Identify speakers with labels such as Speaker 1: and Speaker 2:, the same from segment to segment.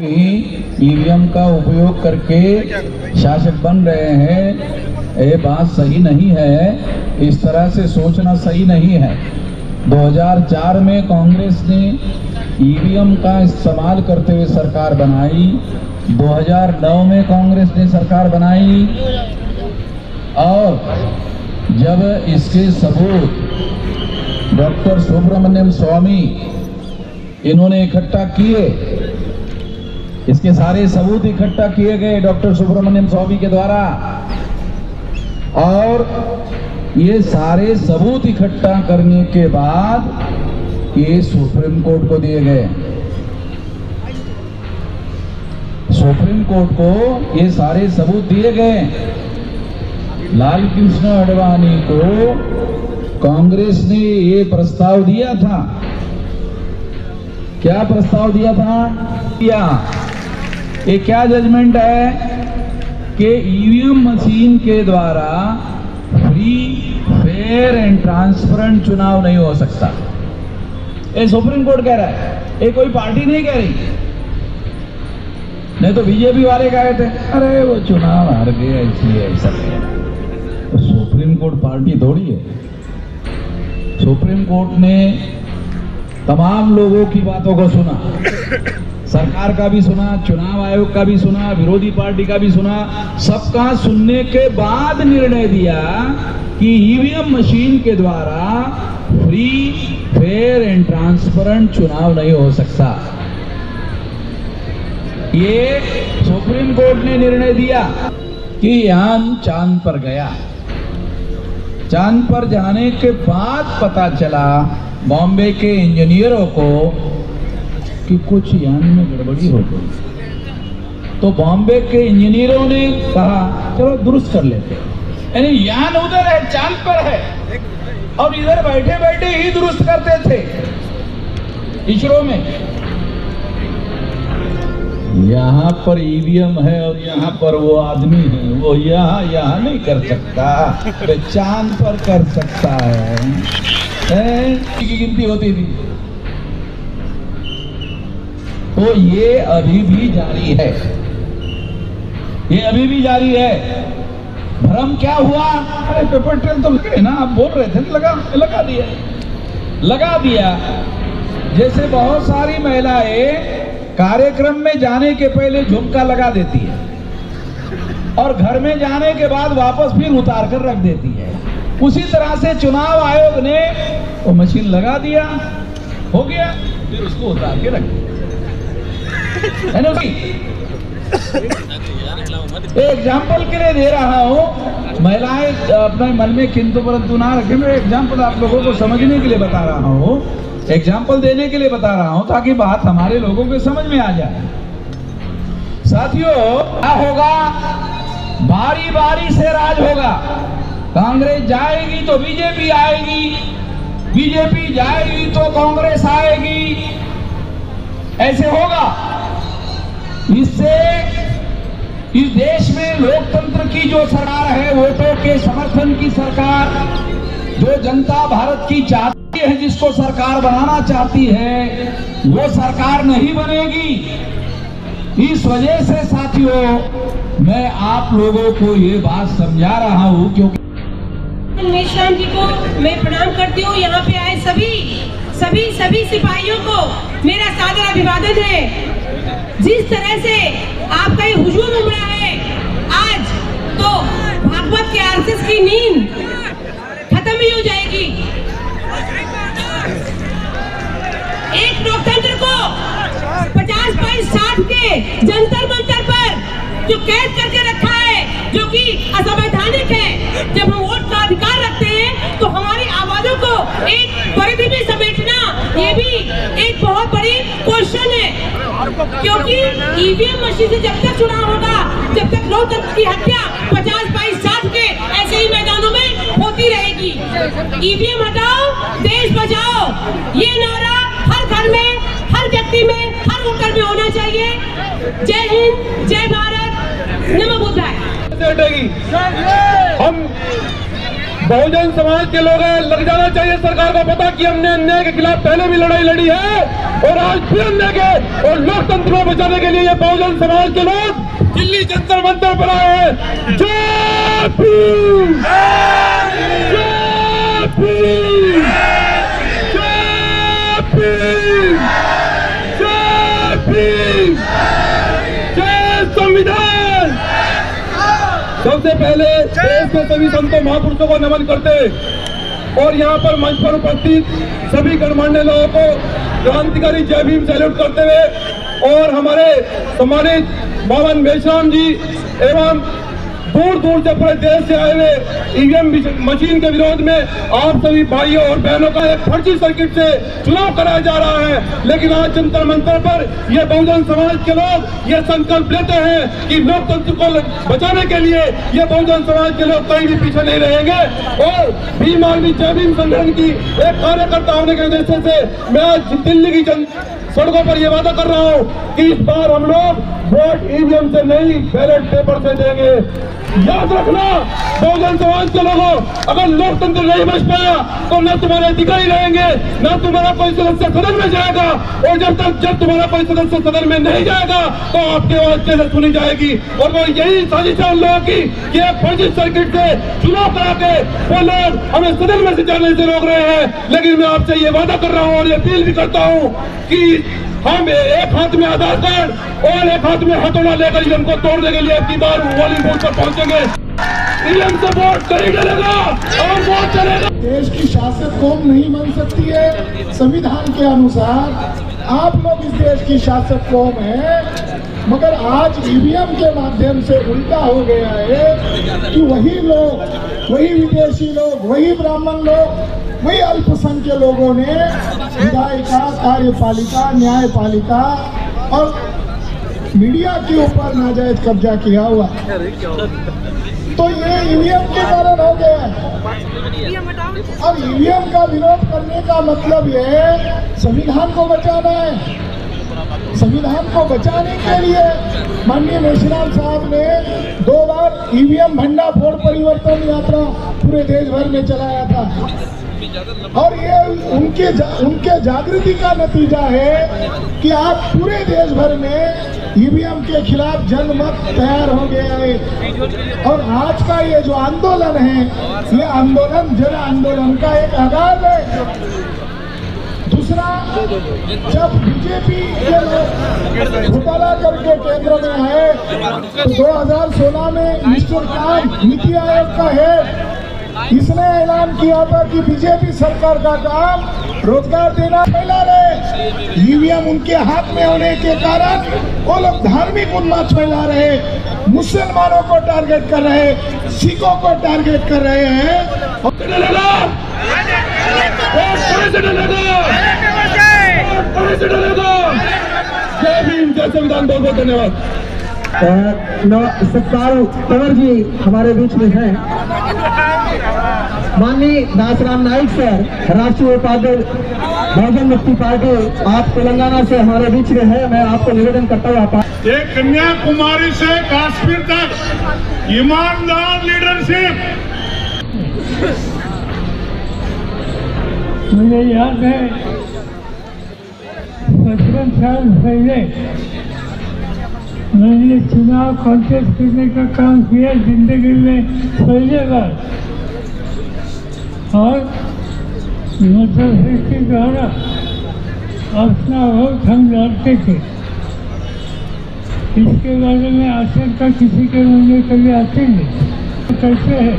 Speaker 1: EVM का उपयोग करके शासक बन रहे हैं, ये बात सही नहीं है। इस तरह से सोचना सही नहीं है। 2004 में कांग्रेस ने ईवीएम का इस्तेमाल करते हुए सरकार बनाई। 2009 में कांग्रेस ने सरकार बनाई और जब इसके सबूत डॉक्टर सुब्रमण्यम स्वामी इन्होंने इकट्ठा किए, इसके सारे सबूत इकट्ठा किए गए डॉक्टर सुब्रमण्यम स्वामी के द्वारा और ये सारे सबूत इकट्ठा करने के बाद ये सुप्रीम कोर्ट को दिए गए। सुप्रीम कोर्ट को ये सारे सबूत दिए गए। लाल कृष्ण आडवाणी को कांग्रेस ने ये प्रस्ताव दिया था। क्या प्रस्ताव दिया था? ये क्या जजमेंट है कि ईवीएम मशीन के द्वारा फ्री, फेयर एंड ट्रांसपेरेंट चुनाव नहीं हो सकता। ये सुप्रीम कोर्ट कह रहा है, ये कोई पार्टी नहीं कह रही। नहीं तो बीजेपी वाले कह रहे थे अरे वो चुनाव हार गए इसलिए ऐसा कह। तो सुप्रीम कोर्ट पार्टी थोड़ी है। सुप्रीम कोर्ट ने तमाम लोगों की बातों को सुना, सरकार का भी सुना, चुनाव आयोग का भी सुना, विरोधी पार्टी का भी सुना। सबका सुनने के बाद निर्णय दिया कि ईवीएम मशीन के द्वारा फ्री, फेयर एंड ट्रांसपेरेंट चुनाव नहीं हो सकता। ये सुप्रीम कोर्ट ने निर्णय दिया कि यान चांद पर गया। चांद पर जाने के बाद पता चला बॉम्बे के इंजीनियरों को कि कुछ यान में गड़बड़ी हो गई। तो बॉम्बे के इंजीनियरों ने कहा चलो दुरुस्त कर लेते। यानी यान उधर है, चांद पर है और इधर बैठे बैठे ही दुरुस्त करते थे इसरो में। यहाँ पर ईवीएम है और यहाँ पर वो आदमी है, वो यहाँ नहीं कर सकता, तो चांद पर कर सकता है। की गिनती होती थी। तो ये अभी भी जारी है, ये अभी भी जारी है। भ्रम क्या हुआ? अरे पेपर ट्रेल तो लगे ना, आप बोल रहे थे लगा दिया। जैसे बहुत सारी महिलाएं कार्यक्रम में जाने के पहले झुमका लगा देती है और घर में जाने के बाद वापस फिर उतार कर रख देती है। उसी तरह से चुनाव आयोग ने वो मशीन लगा दिया, हो गया, फिर उसको उतार के रख दिया। एग्जाम्पल के लिए दे रहा हूँ, महिलाएं अपने मन में किंतु परंतु ना रखें। मैं एग्जाम्पल आप लोगों को समझने के लिए बता रहा हूँ, एग्जाम्पल देने के लिए बता रहा हूं ताकि बात हमारे लोगों के समझ में आ जाए। साथियों, क्या होगा? बारी बारी से राज होगा। कांग्रेस जाएगी तो बीजेपी आएगी, बीजेपी जाएगी तो कांग्रेस आएगी, ऐसे होगा। इससे इस देश में लोकतंत्र की जो सरकार है, वोटों के समर्थन की सरकार, जो जनता भारत की चाहती है, जिसको सरकार बनाना चाहती है, वो सरकार नहीं बनेगी। इस वजह से साथियों मैं आप लोगों को ये बात समझा रहा हूँ, क्योंकि
Speaker 2: मेश्राम जी को मैं प्रणाम करती हूँ। यहाँ पे आए सभी सिपाहियों को मेरा सादर अभिवादन है। जिस तरह से आपका ये हुजूम उमड़ा है आज, तो भागवत के आरएसएस की नींद खत्म ही हो जाएगी। एक लोकतंत्र को 50/60 के जंतर मंतर पर जो कैद करके रखा है, जो कि असंवैधानिक है। जब हम वोट का अधिकार रखते हैं तो हमारी आवाजों को एक परिधि में समेटना, ये भी एक बहुत बड़ी क्वेश्चन है। क्योंकि ईवीएम मशीन से जब तक चुनाव होगा, जब तक लोकतंत्र की हत्या 50/60 के ऐसे ही मैदानों में होती रहेगी। ईवीएम हटाओ, देश बचाओ, ये नारा हर घर में, हर व्यक्ति में, हर वोटर में होना चाहिए। जय हिंद, जय भारत, नमो बुद्धाय।
Speaker 3: हम बहुजन समाज के लोग हैं, लग जाना चाहिए सरकार को पता कि हमने अन्याय के खिलाफ पहले भी लड़ाई लड़ी है और आज फिर अन्याय के और लोकतंत्र को बचाने के लिए ये बहुजन समाज के लोग दिल्ली जंतर मंतर पर आए हैं। जय भीम, जय भीम, जय भीम, जय भीम, जय संविधान। सबसे पहले देश के सभी संतों महापुरुषों को नमन करते और यहाँ पर मंच पर उपस्थित सभी गणमान्य लोगों को क्रांतिकारी जय भीम सैल्यूट करते हुए और हमारे सम्मानित बावन मेश्राम जी एवं दूर दूर से पूरे देश से आए हुए ईवीएम मशीन के विरोध में आप सभी भाइयों और बहनों का एक फर्जी सर्किट से चुनाव कराया जा रहा है। लेकिन आज जंतर मंतर पर ये बहुजन समाज के लोग ये संकल्प लेते हैं कि लोकतंत्र को बचाने के लिए ये बहुजन समाज के लोग कहीं भी पीछे नहीं रहेंगे। और भीम आर्मी जय भीम संगठन की एक कार्यकर्ता होने के उद्देश्य से मैं आज दिल्ली की सड़कों पर ये वादा कर रहा हूँ कि इस बार हम लोग वोट ईवीएम से नहीं बैलेट पेपर से देंगे। याद रखना बहुजन समाज के लोगों, अगर लोकतंत्र नहीं बच पाया तो न तुम्हारे अधिकारी रहेंगे न तुम्हारा कोई सदस्य सदन में जाएगा और जब तुम्हारा कोई सदस्य सदन में नहीं जाएगा तो आपकी आवाज कैसे सुनी जाएगी। और वो यही साजिश है उन लोगों की कि एक फर्जी सर्किट से चुनाव करा के वो लोग हमें सदन में से जाने से रोक रहे हैं। लेकिन मैं आपसे ये वादा कर रहा हूँ और ये अपील भी करता हूँ कि हम एक हाथ में आधार कार्ड और एक हाथ में हथौड़ा लेकर ईवीएम को तोड़ने के लिए अब की बार पोलिंग बूथ पर पहुंचेंगे। ईवीएम से वोट नहीं डलेगा और वोट चलेगा।
Speaker 4: देश की शासक कौम नहीं बन सकती है। संविधान के अनुसार आप लोग इस देश की शासक कौम है, मगर आज ईवीएम के माध्यम से उल्टा हो गया है कि वही लोग, वही विदेशी लोग, वही ब्राह्मण लोग, वही अल्पसंख्यक लोगों ने विधायिका, कार्यपालिका, न्यायपालिका और मीडिया के ऊपर नाजायज कब्जा किया हुआ। तो ये ईवीएम के कारण हो गया है। अब ईवीएम का विरोध करने का मतलब ये है संविधान को बचाना है। संविधान को बचाने के लिए माननीय मेश्राम साहब ने 2 बार ईवीएम भंडाफोड़ परिवर्तन यात्रा पूरे देश भर में चलाया था और ये उनके जागृति का नतीजा है कि आज पूरे देश भर में ईवीएम के खिलाफ जनमत तैयार हो गया है। और आज का ये जो आंदोलन है, ये आंदोलन जन आंदोलन का एक आगाज है। दूसरा, जब बीजेपी के लोग घोटाला करके केंद्र में आए तो 2016 में मिस्टर काम नीति आयोग का है, इसने ऐलान किया था कि बीजेपी सरकार का काम रोजगार देना फैला रहे। ईवीएम उनके हाथ में होने के कारण वो लोग धार्मिक उन्माद फैला रहे, मुसलमानों को टारगेट कर रहे, सिखों को टारगेट कर रहे हैं।
Speaker 3: जय भीम, जय संविधान। बहुत बहुत धन्यवाद।
Speaker 5: सत्कार कंवर जी हमारे बीच में हैं। माननीय दासराम नाइक सर, राष्ट्रीय उपाध्यक्ष बहुजन मुक्ति पार्टी, आप तेलंगाना से हमारे बीच में है। मैं आपको निवेदन करता हूँ,
Speaker 6: एक कन्याकुमारी से कश्मीर तक ईमानदार लीडरशिप।
Speaker 7: मुझे याद है 55 साल पहले मैंने चुनाव कॉन्टेस्ट करने का काम किया जिंदगी में पहले बार, और मोटरसाइकिल द्वारा अपना वोट हम लड़ते थे। इसके बारे में आशंका किसी के मन में कभी आती नहीं। कैसे है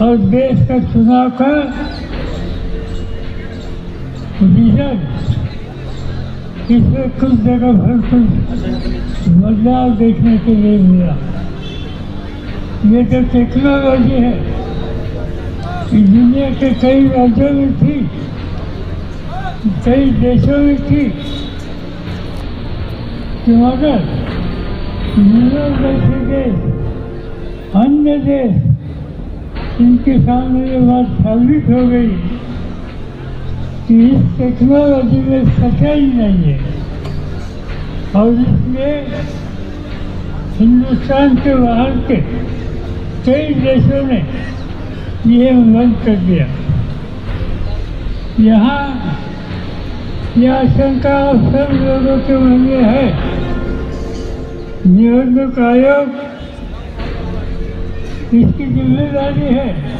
Speaker 7: और देश का चुनाव का रिजल्ट, इसमें कुछ जगह पर कुछ बदलाव देखने के लिए मिला। ये जो टेक्नोलॉजी है दुनिया के कई राज्यों में थी, कई देशों में थी, मगर यूरोप जैसे देश, अन्य देश, इनके सामने ये बात साबित हो गई कि इस टेक्नोलॉजी में सच्चाई नहीं है। और इसलिए हिंदुस्तान के बाहर के कई देशों ने ईवीएम बंद कर दिया। यहाँ यह आशंका सब लोगों के मन में है। नियामक आयोग इसकी जिम्मेदारी है।